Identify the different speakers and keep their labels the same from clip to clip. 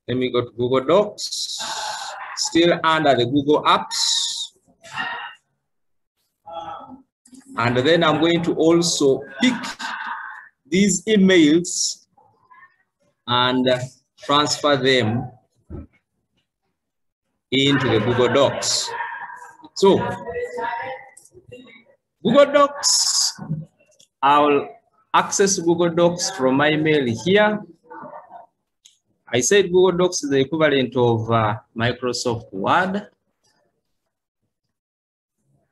Speaker 1: Let me go to Google Docs, still under the Google Apps. And then I'm going to also pick these emails and transfer them into the Google Docs. So Google Docs, I'll access Google Docs from my email here. I said Google Docs is the equivalent of Microsoft Word.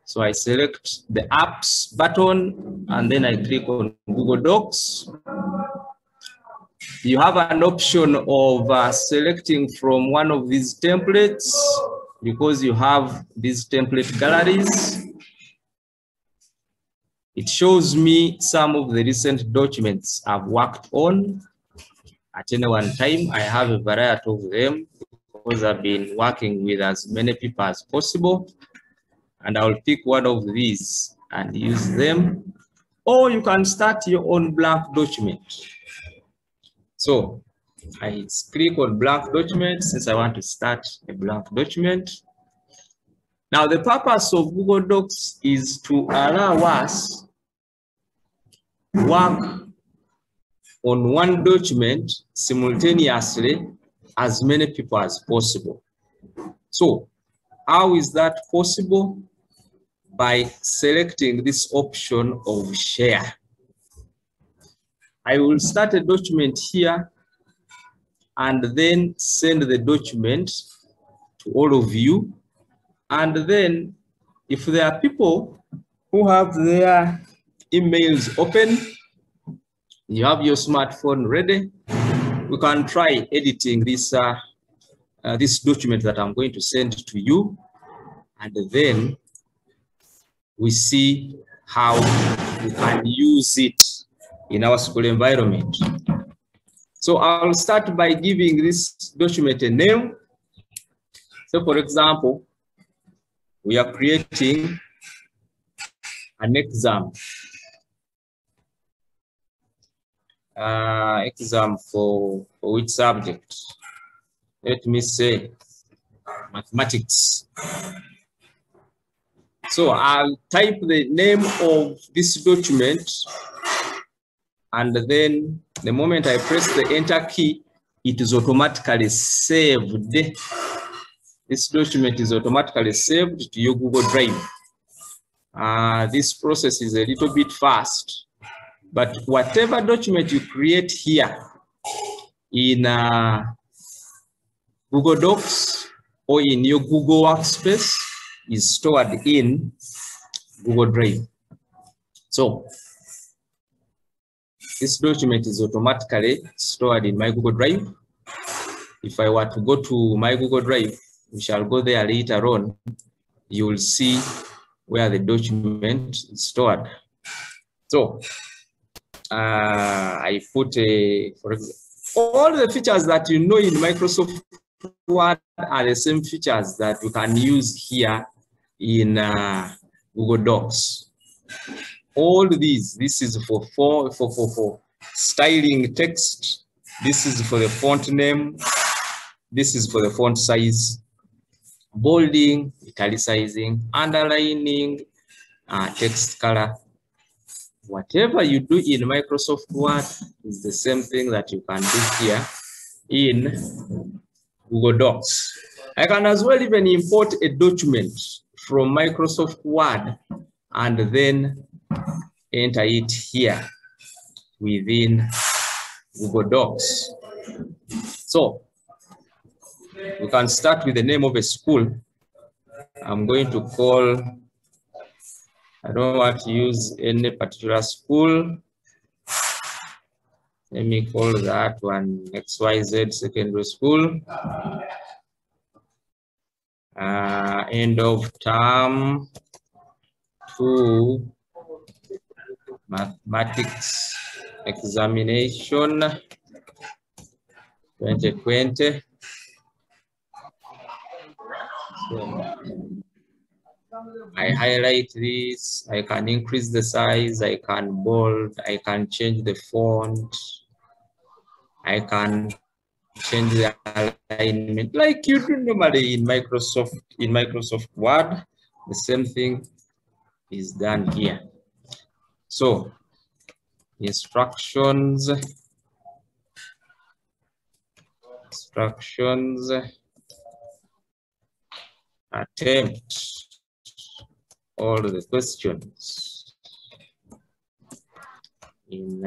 Speaker 1: So I select the apps button and then I click on Google Docs. You have an option of selecting from one of these templates because you have these template galleries. It shows me some of the recent documents I've worked on. At any one time, I have a variety of them because I've been working with as many people as possible. And I'll pick one of these and use them. Or you can start your own blank document. So I click on blank document since I want to start a blank document. Now the purpose of Google Docs is to allow us to work on one document simultaneously as many people as possible. So how is that possible? By selecting this option of share. I will start a document here and then send the document to all of you. And then if there are people who have their emails open, you have your smartphone ready, we can try editing this, this document that I'm going to send to you. And then we see how we can use it in our school environment. So I'll start by giving this document a name. So for example, we are creating an exam. Exam for which subject? Let me say mathematics. So I'll type the name of this document, and then the moment I press the enter key, it is automatically saved. This document is automatically saved to your Google Drive. This process is a little bit fast, but whatever document you create here in Google Docs or in your Google Workspace is stored in Google Drive. So this document is automatically stored in my Google Drive. If I were to go to my Google Drive, we shall go there later on, you will see where the document is stored. So I put for example, all the features that you know in Microsoft Word are the same features that you can use here in Google Docs. All these, this is for styling text. This is for the font name. This is for the font size, bolding, italicizing, underlining, text color. Whatever you do in Microsoft Word is the same thing that you can do here in Google Docs. I can as well even import a document from Microsoft Word and then enter it here within Google Docs. So we can start with the name of a school. I'm going to call, I don't want to use any particular school. Let me call that one XYZ Secondary School. End of term 2 mathematics examination 2020. So I highlight this, I can increase the size, I can bold, I can change the font, I can change the alignment like you do normally in Microsoft Word. The same thing is done here. So instructions, attempt all the questions in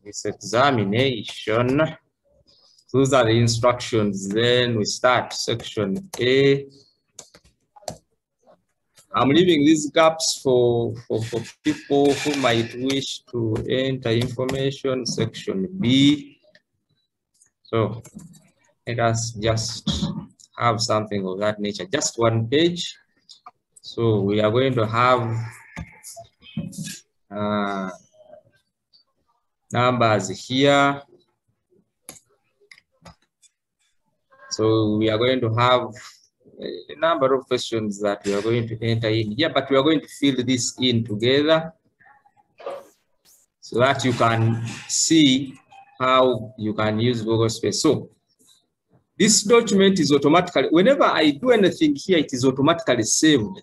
Speaker 1: this examination. Those are the instructions. Then we start section A. I'm leaving these gaps for people who might wish to enter information. Section B. So let us just have something of that nature, just one page. So we are going to have numbers here. So we are going to have a number of questions that we are going to enter in here, but we are going to fill this in together so that you can see how you can use Google Space. So this document is automatically, whenever I do anything here, it is automatically saved.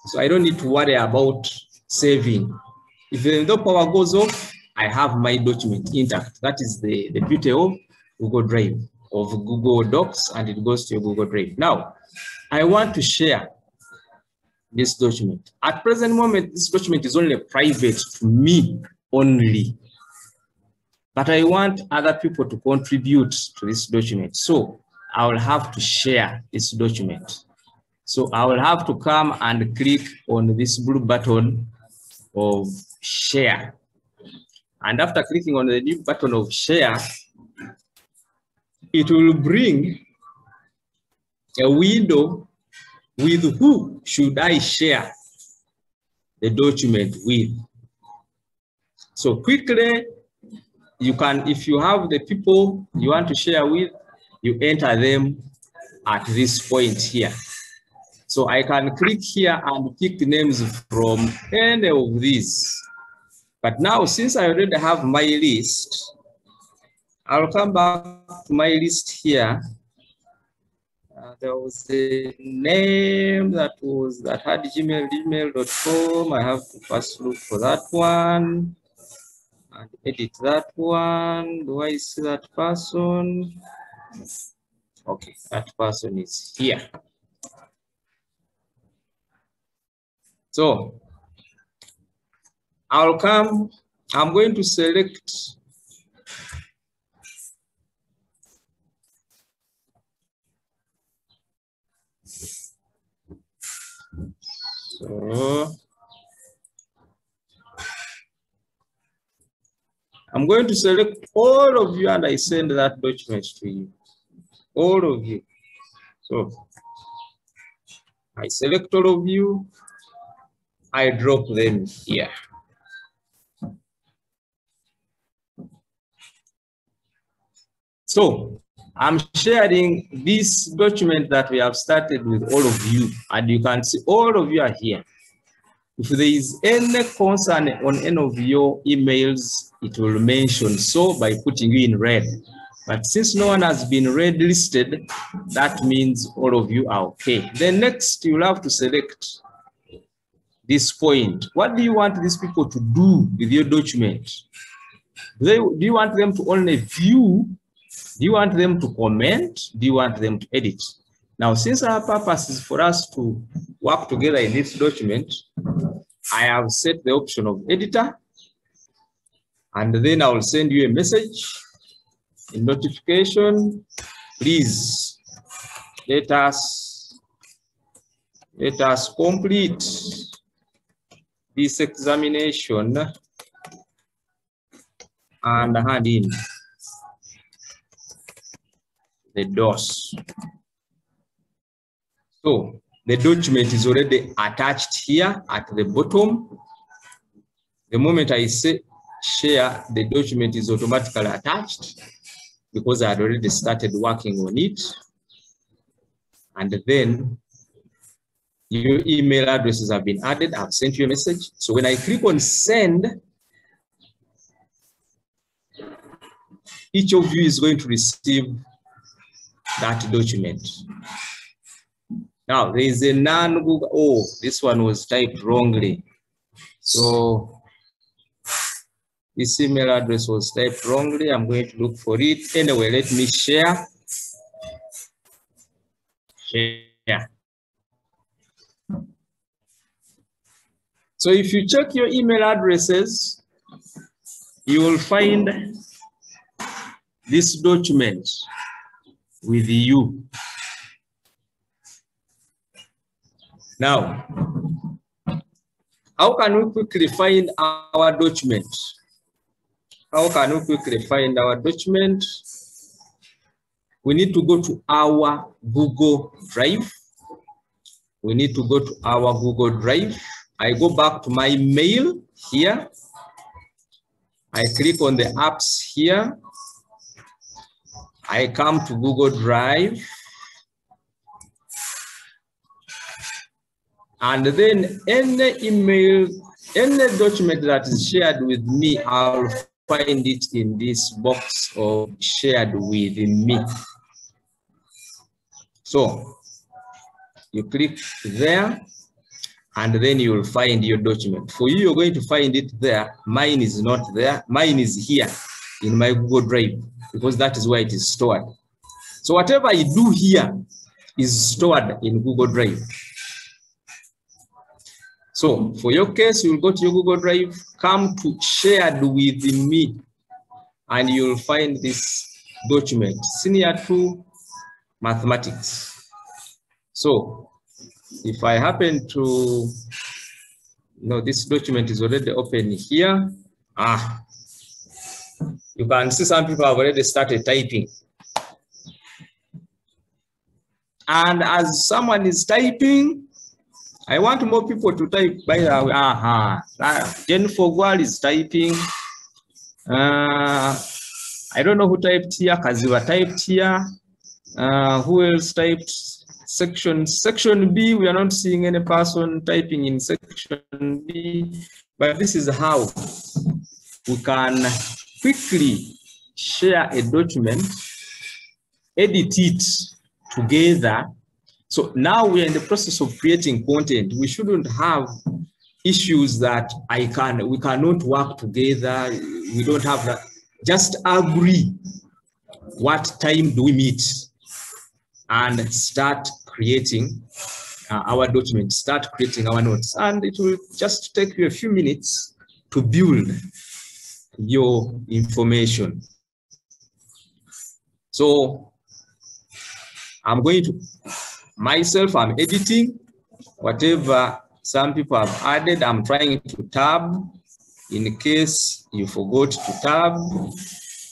Speaker 1: So I don't need to worry about saving. Even though power goes off, I have my document intact. That is the beauty of Google Drive, of Google Docs, and it goes to your Google Drive. Now, I want to share this document. At present moment, this document is only private to me only. But I want other people to contribute to this document. So I will have to share this document. So I will have to come and click on this blue button of share. And after clicking on the new button of share, it will bring a window with who should I share the document with. So quickly, you can, if you have the people you want to share with, you enter them at this point here. So I can click here and pick names from any of these. But now, since I already have my list, I'll come back to my list here. There was a name that had gmail.com. I have to first look for that one and edit that one. Do I see that person? Okay, that person is here. So I'll come, I'm going to select I'm going to select all of you and I send that document to you. All of you. So I select all of you, I drop them here. So I'm sharing this document that we have started with all of you, and you can see all of you are here. If there is any concern on any of your emails, it will mention so by putting you in red. But since no one has been red listed, that means all of you are okay. Then next, you'll have to select this point. What do you want these people to do with your document? Do you want them to only view? Do you want them to comment? Do you want them to edit? Now, since our purpose is for us to work together in this document, I have set the option of editor, and then I will send you a message in notification. Please let us complete this examination and hand in the DOS. So the document is already attached here at the bottom. The moment I say share, the document is automatically attached because I had already started working on it. And then your email addresses have been added. I've sent you a message. So when I click on send, each of you is going to receive that document. Now, there is a non-Google, oh, this one was typed wrongly. So this email address was typed wrongly. I'm going to look for it. Anyway, let me share. Share. So if you check your email addresses, you will find this document with you. Now, how can we quickly find our document? How can we quickly find our document? We need to go to our Google Drive. We need to go to our Google Drive. I go back to my mail here. I click on the apps here. I come to Google Drive. And then any email, any document that is shared with me, I'll find it in this box of shared with me. So you click there, and then you will find your document. For you, you're going to find it there. Mine is not there. Mine is here in my Google Drive, because that is where it is stored. So whatever I do here is stored in Google Drive. So for your case, you'll go to your Google Drive, come to shared with me, and you'll find this document, Senior 2 Mathematics. So if I happen to, this document is already open here. You can see some people have already started typing. And as someone is typing, I want more people to type. By the way, Jennifer Gwal is typing. I don't know who typed here. Kaziwa typed here. Who else typed? Section B. We are not seeing any person typing in section B. But this is how we can quickly share a document, edit it together. So now we are in the process of creating content. We shouldn't have issues that we cannot work together. We don't have that. Just agree what time do we meet and start creating our document, start creating our notes. And it will just take you a few minutes to build your information. So I'm going to, myself, I'm editing whatever some people have added. I'm trying to tab in case you forgot to tab.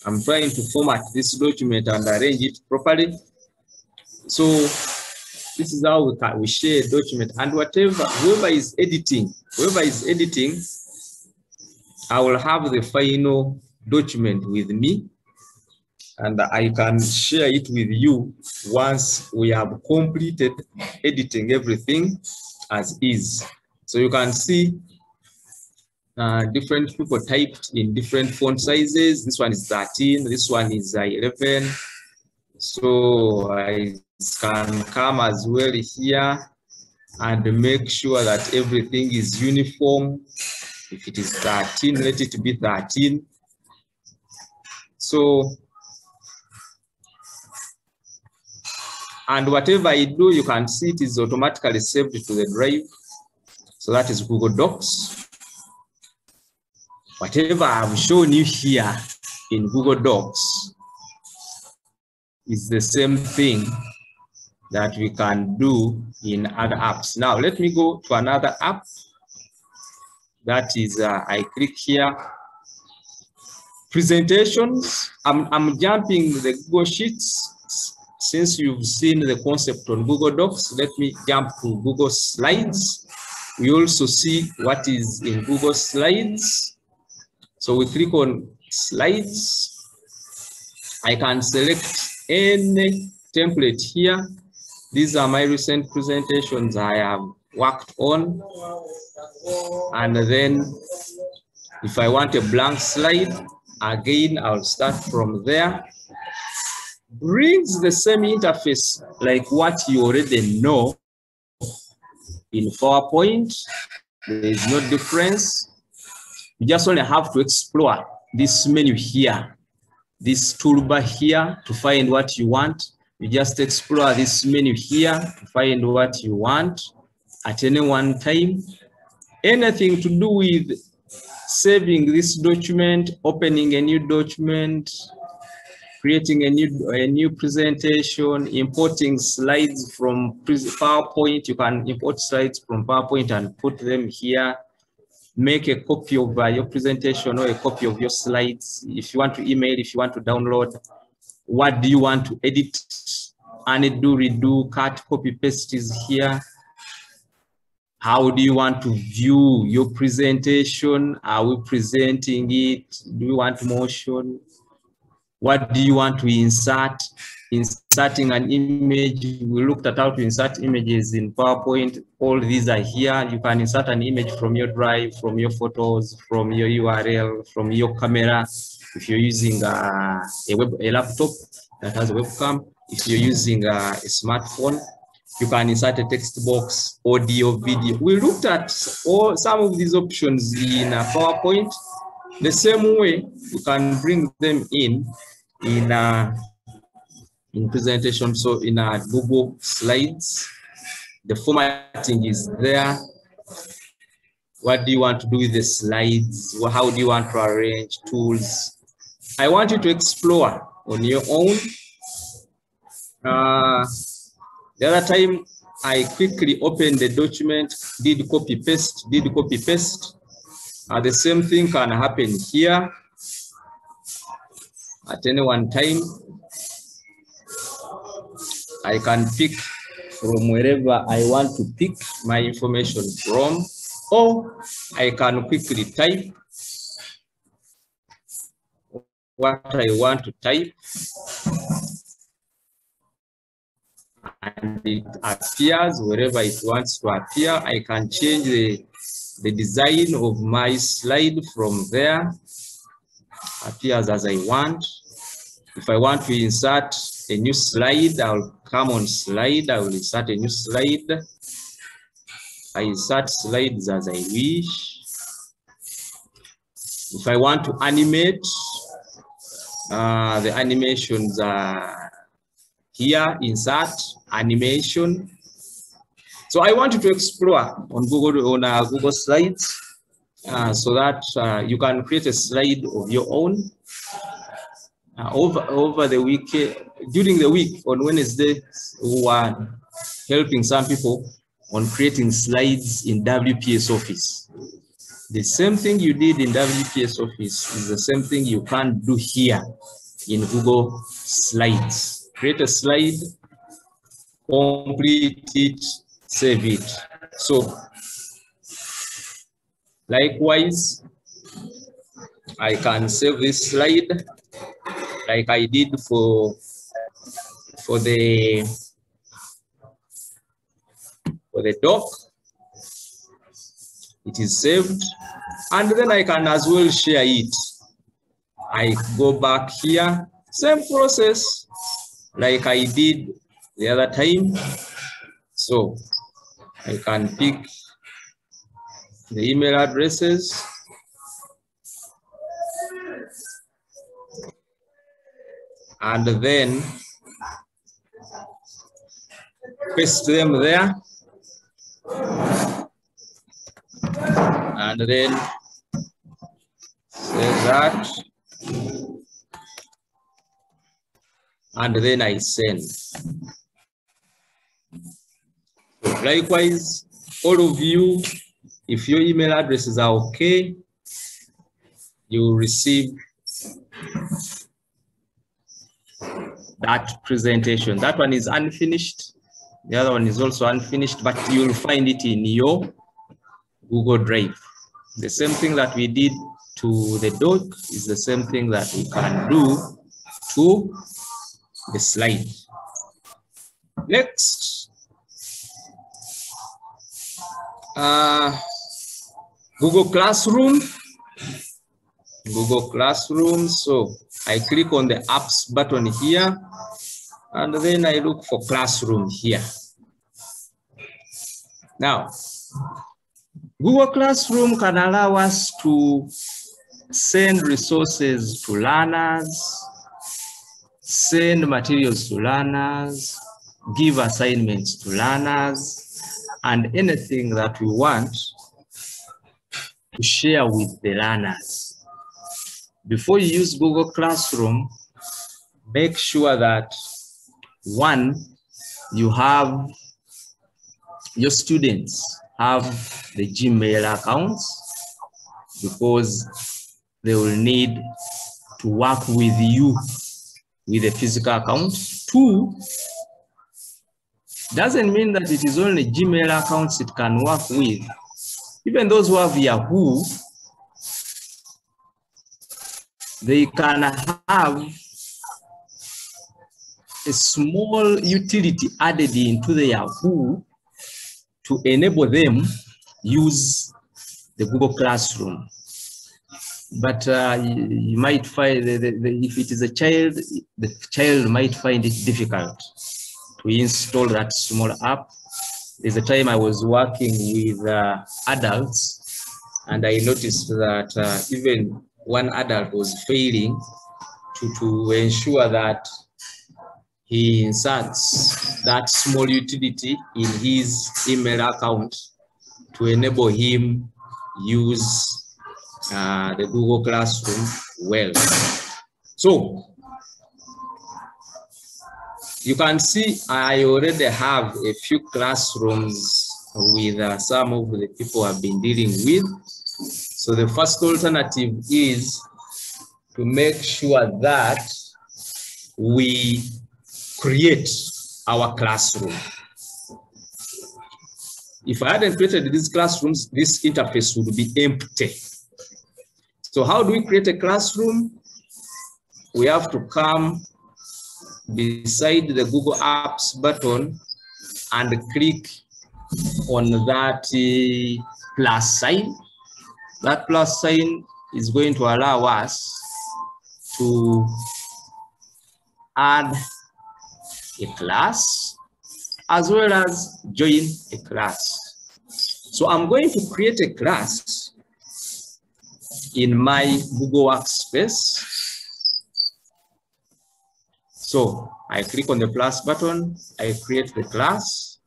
Speaker 1: I'm trying to format this document and arrange it properly. So this is how we share a document, and whoever is editing, I will have the final document with me, and I can share it with you once we have completed editing everything as is. So you can see different people typed in different font sizes. This one is 13, this one is 11. So I can come as well here and make sure that everything is uniform. If it is 13, let it be 13. So, and whatever I do, you can see it is automatically saved to the drive. So that is Google Docs. Whatever I've shown you here in Google Docs is the same thing that we can do in other apps. Now, let me go to another app. That is, I click here, presentations. I'm jumping the Google Sheets. Since you've seen the concept on Google Docs, let me jump to Google Slides. We also see what is in Google Slides. So we click on Slides. I can select any template here. These are my recent presentations I have worked on. And then if I want a blank slide, Again, I'll start from there. Brings the same interface like what you already know in PowerPoint. There is no difference. You just only have to explore this menu here, this toolbar here to find what you want. You just explore this menu here to find what you want at any one time. Anything to do with saving this document, opening a new document, creating a new presentation, importing slides from PowerPoint. You can import slides from PowerPoint and put them here. Make a copy of your presentation or a copy of your slides. If you want to email, if you want to download, what do you want to edit? Undo, redo, cut, copy, paste is here. How do you want to view your presentation? Are we presenting it? Do you want motion? What do you want to insert? Inserting an image. We looked at how to insert images in PowerPoint. All these are here. You can insert an image from your drive, from your photos, from your URL, from your camera. If you're using a laptop that has a webcam, if you're using a smartphone, you can insert a text box, audio, video. We looked at some of these options in PowerPoint. The same way, you can bring them in presentation. So in Google Slides, the formatting is there. What do you want to do with the slides? How do you want to arrange tools? I want you to explore on your own. The other time, I quickly opened the document, did copy paste. The same thing can happen here at any one time. I can pick from wherever I want to pick my information from, or I can quickly type what I want to type, and it appears wherever it wants to appear. I can change the design of my slide from there. Appears as I want. If I want to insert a new slide, I'll come on slide. I will insert a new slide. I insert slides as I wish. If I want to animate, the animations are here. Insert animation. So I want you to explore on Google Slides so that you can create a slide of your own. Over the week, during the week on Wednesday, we are helping some people on creating slides in WPS Office. The same thing you did in WPS Office is the same thing you can do here in Google Slides. Create a slide, complete it, save it. So, likewise, I can save this slide like I did for the doc. It is saved, and then I can as well share it. I go back here, same process like I did the other time. So I can pick the email addresses. And then paste them there. And then save that. And then I send. Likewise, all of you, if your email addresses are okay, you will receive that presentation. That one is unfinished. The other one is also unfinished, but you will find it in your Google Drive. The same thing that we did to the doc is the same thing that we can do to the slide. Next, Google Classroom. Google Classroom. So I click on the apps button here, and then I look for Classroom here. Now, Google Classroom can allow us to send resources to learners, send materials to learners, give assignments to learners, and anything that we want to share with the learners. Before you use Google Classroom, make sure that, one, your students have the Gmail accounts, because they will need to work with you with a physical account. Two, doesn't mean that it is only Gmail accounts it can work with. Even those who have Yahoo, they can have a small utility added into the Yahoo to enable them use the Google Classroom. But you might find if it is a child, the child might find it difficult to install that small app. There's a time I was working with adults, and I noticed that even one adult was failing to ensure that he inserts that small utility in his email account to enable him use the Google Classroom well. So you can see I already have a few classrooms with some of the people I've been dealing with. So the first alternative is to make sure that we create our classroom. If I hadn't created these classrooms, this interface would be empty. So how do we create a classroom? We have to come beside the Google Apps button and click on that plus sign. That plus sign is going to allow us to add a class as well as join a class. So I'm going to create a class in my Google Workspace. So I click on the plus button, I create the class.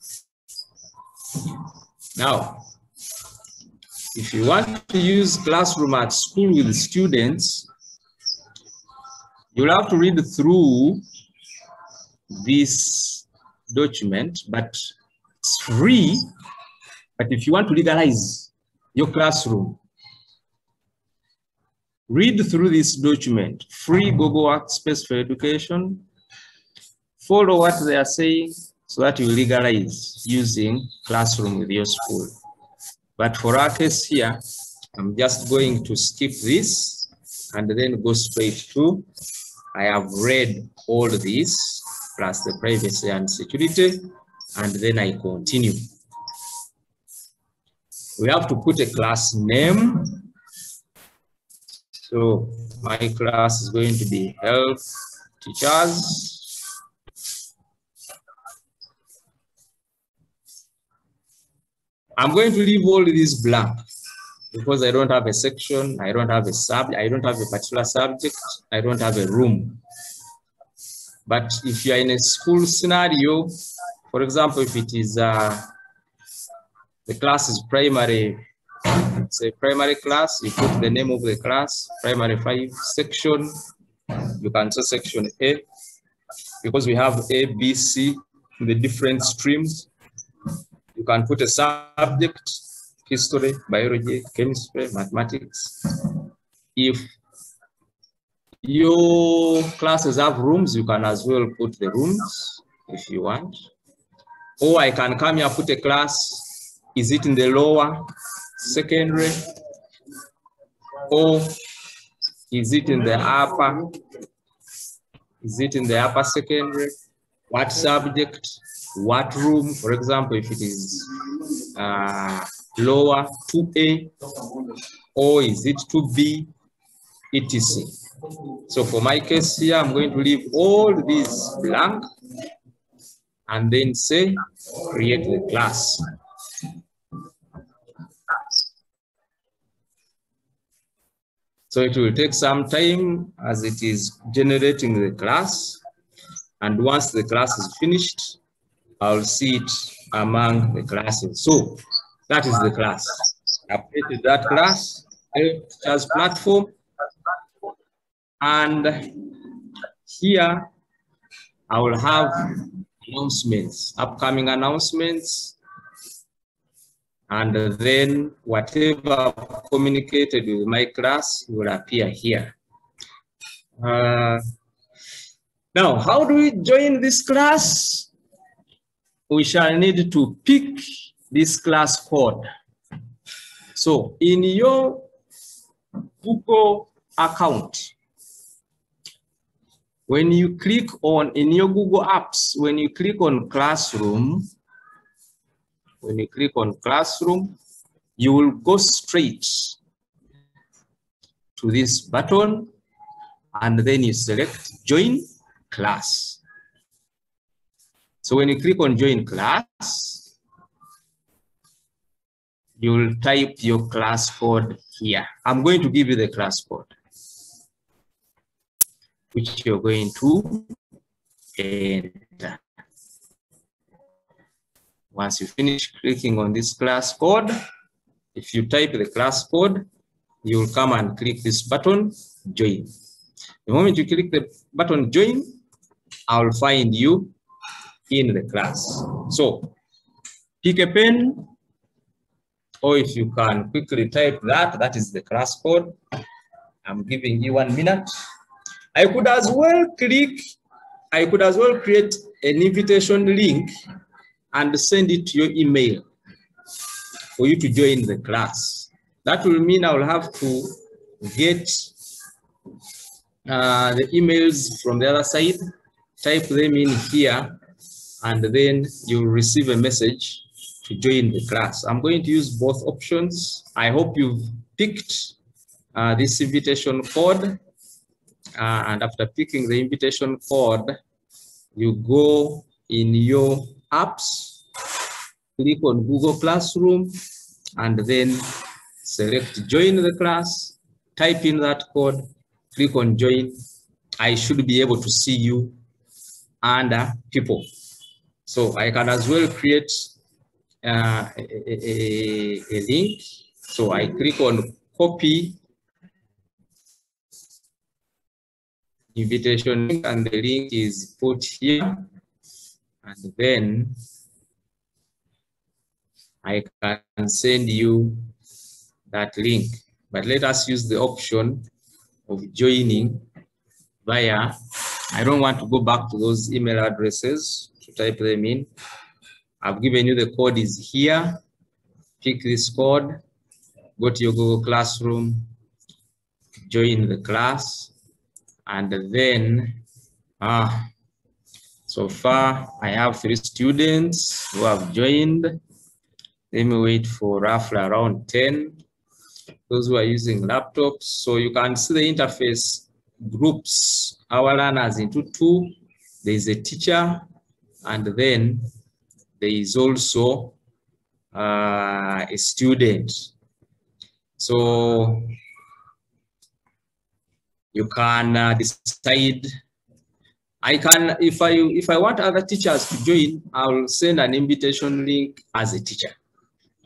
Speaker 1: Now, if you want to use Classroom at school with students, you'll have to read through this document, but it's free. But if you want to legalize your classroom, read through this document, free Google Workspace for Education. Follow what they are saying so that you legalize using Classroom with your school. But for our case here, I'm just going to skip this and then go straight to, I have read all this plus the privacy and security, and then I continue. We have to put a class name. So my class is going to be Health Teachers. I'm going to leave all these blank because I don't have a section, I don't have a subject, I don't have a particular subject, I don't have a room. But if you are in a school scenario, for example, if it is the class is primary, it's a primary class, you put the name of the class, primary 5 section, you can say section A, because we have A, B, C, the different streams. You can put a subject, history, biology, chemistry, mathematics. If your classes have rooms, you can as well put the rooms if you want. Or I can come here, put a class. Is it in the lower secondary? Or is it in the upper? Is it in the upper secondary? What subject? What room? For example, if it is lower 2A, or is it 2B? etc. So for my case here, I'm going to leave all these blank and then say create the class. So it will take some time as it is generating the class. And once the class is finished, I'll see it among the classes. So that is the class. I've created that class, Teachers Platform. And here I will have announcements, upcoming announcements. And then whatever I've communicated with my class will appear here. Now, how do we join this class? We shall need to pick this class code. So in your Google account, when you click on, in your Google Apps, when you click on Classroom, you will go straight to this button and then you select Join Class. So when you click on Join Class, you will type your class code here. I'm going to give you the class code, which you're going to enter. Once you finish clicking on this class code, if you type the class code, you will come and click this button, Join. The moment you click the button, Join, I will find you in the class. So pick a pen, or if you can quickly type that, that is the class code. I'm giving you 1 minute. I could as well create an invitation link and send it to your email for you to join the class. That will mean I will have to get the emails from the other side, type them in here, and then you'll receive a message to join the class. I'm going to use both options. I hope you've picked this invitation code. And after picking the invitation code, you go in your apps, click on Google Classroom, and then select Join the class, type in that code, click on Join. I should be able to see you under People. So I can as well create a link. So I click on Copy Invitation link, and the link is put here, and then I can send you that link. But let us use the option of joining via, I don't want to go back to those email addresses to type them in. I've given you the code is here. Pick this code, go to your Google Classroom, join the class, and then so far I have 3 students who have joined. Let me wait for roughly around 10, those who are using laptops. So you can see the interface groups our learners into 2. There is a teacher, and then there is also a student. So you can decide. I can, if I want other teachers to join, I'll send an invitation link as a teacher,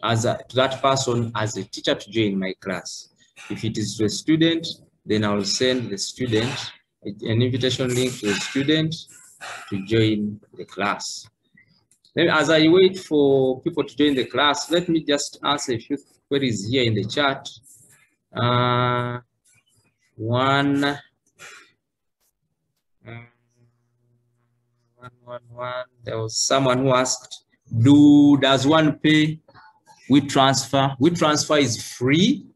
Speaker 1: to that person as a teacher to join my class. If it is to a student, then I'll send the student an invitation link to the student to join the class. Then as I wait for people to join the class, let me just answer a few queries here in the chat. There was someone who asked, does one pay WeTransfer? WeTransfer is free.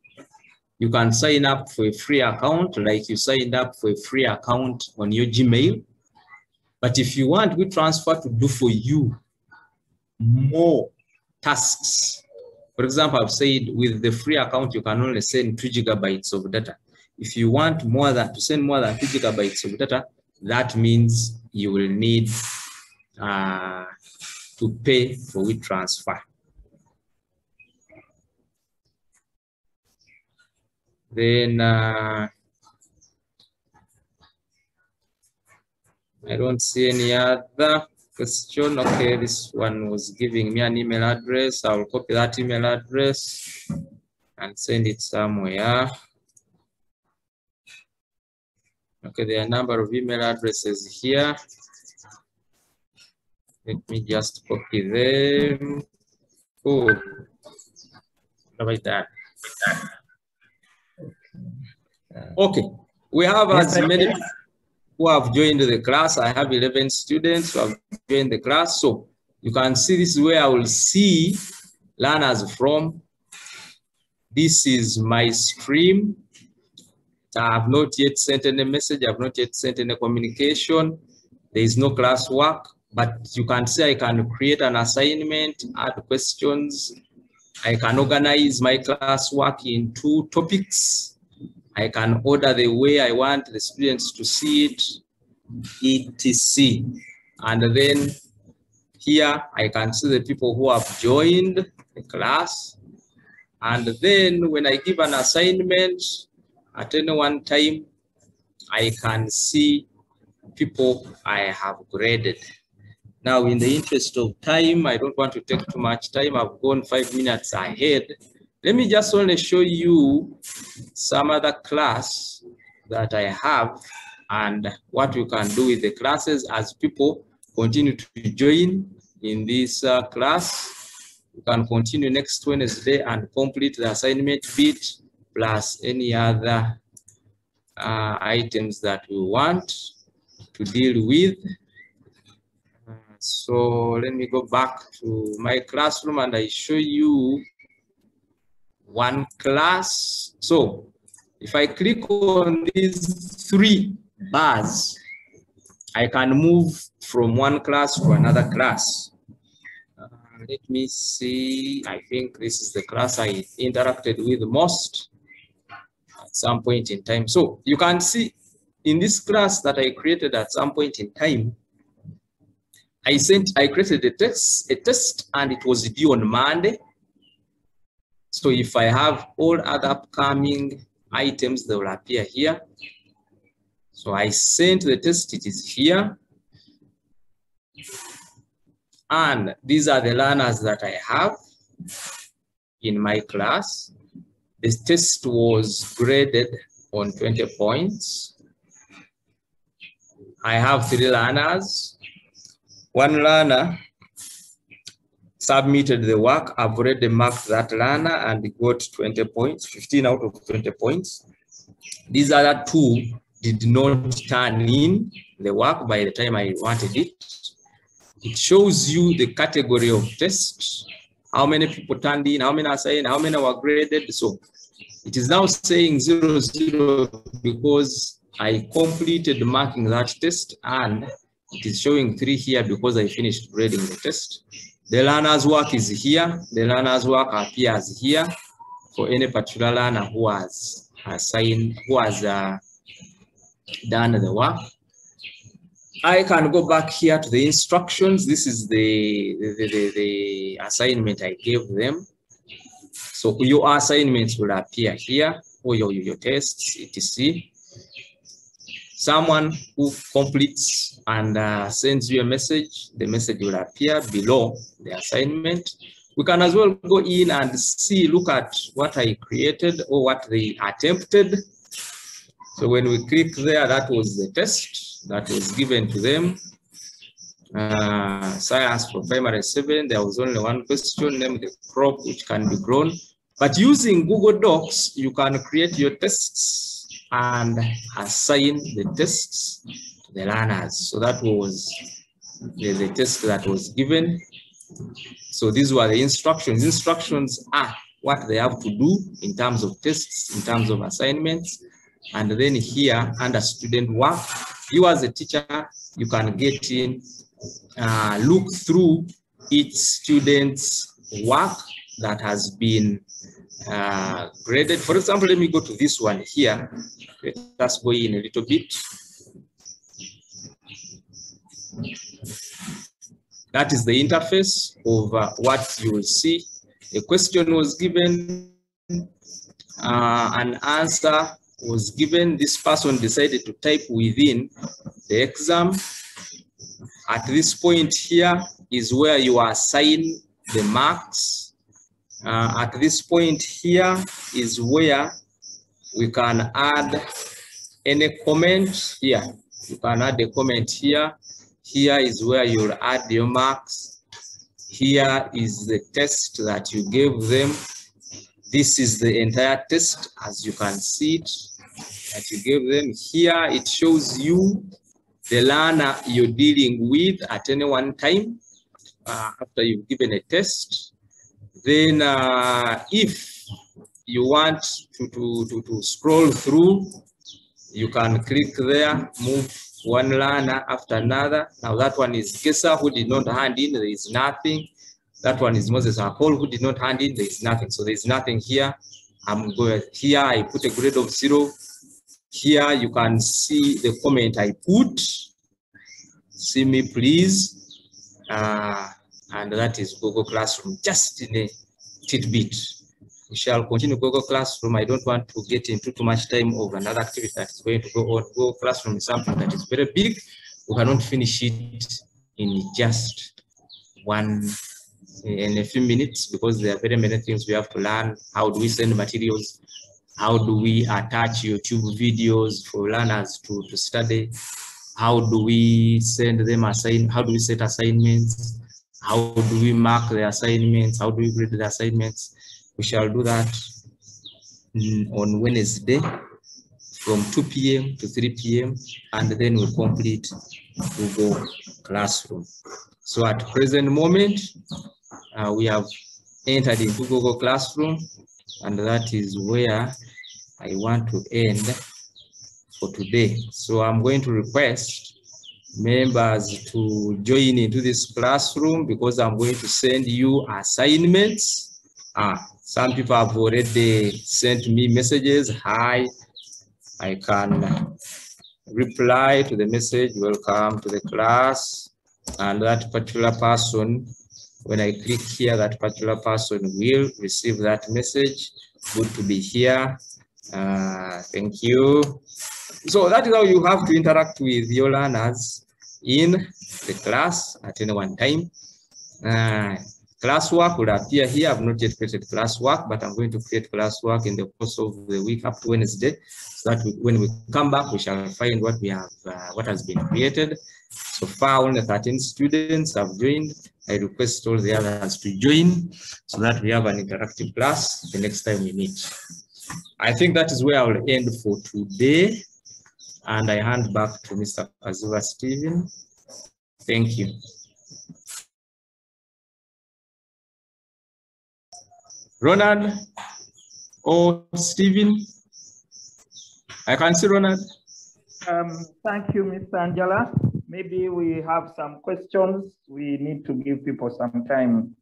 Speaker 1: You can sign up for a free account like you signed up for a free account on your Gmail. But if you want WeTransfer to do for you more tasks, for example, I've said with the free account, you can only send 2 GB of data. if you want more than to send more than 2 gigabytes of data, that means you will need to pay for WeTransfer. Then I don't see any other question. Okay, this one was giving me an email address. I'll copy that email address and send it somewhere. Okay, there are a number of email addresses here. Let me just copy them. Oh, like that. Okay, we have as many who have joined the class. I have 11 students who have joined the class. So you can see this is where I will see learners from. This is my stream. I have not yet sent any message. I have not yet sent any communication. There is no classwork, but you can see I can create an assignment, add questions. I can organize my classwork into topics. I can order the way I want the students to see it, etc. And then here I can see the people who have joined the class. And then when I give an assignment at any one time, I can see people I have graded. Now, in the interest of time, I don't want to take too much time. I've gone 5 minutes ahead. Let me just only show you some other class that I have and what you can do with the classes as people continue to join in this class. You can continue next Wednesday and complete the assignment bit plus any other items that we want to deal with. So let me go back to my classroom and I show you one class. So if I click on these 3 bars, I can move from one class to another class. Let me see. I think this is the class I interacted with most at some point in time. So you can see in this class that I created at some point in time, I created a test and it was due on Monday. So if I have all other upcoming items, they will appear here. So I sent the test, it is here. And these are the learners that I have in my class. This test was graded on 20 points. I have 3 learners. 1 learner submitted the work. I've already marked that learner and got 20 points, 15 out of 20 points. These other 2 did not turn in the work by the time I wanted it. It shows you the category of tests, how many people turned in, how many assigned, how many were graded. So it is now saying 00 because I completed marking that test, and it is showing 3 here because I finished grading the test. The learner's work is here. The learner's work appears here for any particular learner who has assigned, who has done the work. I can go back here to the instructions. This is the assignment I gave them. So your assignments will appear here, or your tests, etc. Someone who completes and sends you a message, the message will appear below the assignment. We can as well go in and see, look at what I created or what they attempted. So when we click there, that was the test that was given to them. Science for primary 7, there was only 1 question, named the crop which can be grown. But using Google Docs, you can create your tests and assign the tests to the learners. So that was the test that was given. So these were the instructions. Instructions are what they have to do in terms of tests, in terms of assignments. And then here under student work, you as a teacher, you can get in, look through each student's work that has been graded. For example, let me go to this one here. Let us go in a little bit. That is the interface of what you will see. A question was given, an answer was given. This person decided to type within the exam. At this point here is where you assign the marks. At this point here is where we can add any comment here. You can add a comment here. Here is where you'll add your marks. Here is the test that you gave them. This is the entire test, as you can see it, that you gave them. Here it shows you the learner you're dealing with at any one time after you've given a test. Then if you want to scroll through, you can click there, move one learner after another. Now that one is Kesa, who did not hand in, there is nothing. That one is Moses Akol, who did not hand in, there is nothing. So there is nothing here. I'm going here, I put a grade of 0. Here you can see the comment I put. See me please. And that is Google Classroom, just in a tidbit. We shall continue Google Classroom. I don't want to get into too much time of another activity that is going to go on. Google Classroom is something that is very big. We cannot finish it in just in a few minutes, because there are very many things we have to learn. How do we send materials? How do we attach YouTube videos for learners to study? How do we send them how do we set assignments? How do we mark the assignments? How do we grade the assignments? We shall do that on Wednesday from 2 p.m. to 3 p.m. and then we'll complete Google Classroom. So at present moment, we have entered into Google Classroom, and that is where I want to end for today. So I'm going to request members to join into this classroom, because I'm going to send you assignments. Some people have already sent me messages. Hi, I can reply to the message, welcome to the class. And that particular person, when I click here, that particular person will receive that message. Good to be here. Thank you. So that is how you have to interact with your learners in the class at any one time. Classwork will appear here. I've not yet created classwork, but I'm going to create classwork in the course of the week up to Wednesday, so that when we come back, we shall find what we have, what has been created. So far, only 13 students have joined. I request all the others to join so that we have an interactive class the next time we meet. I think that is where I will end for today. And I hand back to Mr. Kazuva Stephen. Thank you. Ronald or Stephen? I can see Ronald.
Speaker 2: Thank you, Mr. Angela. Maybe we have some questions. We need to give people some time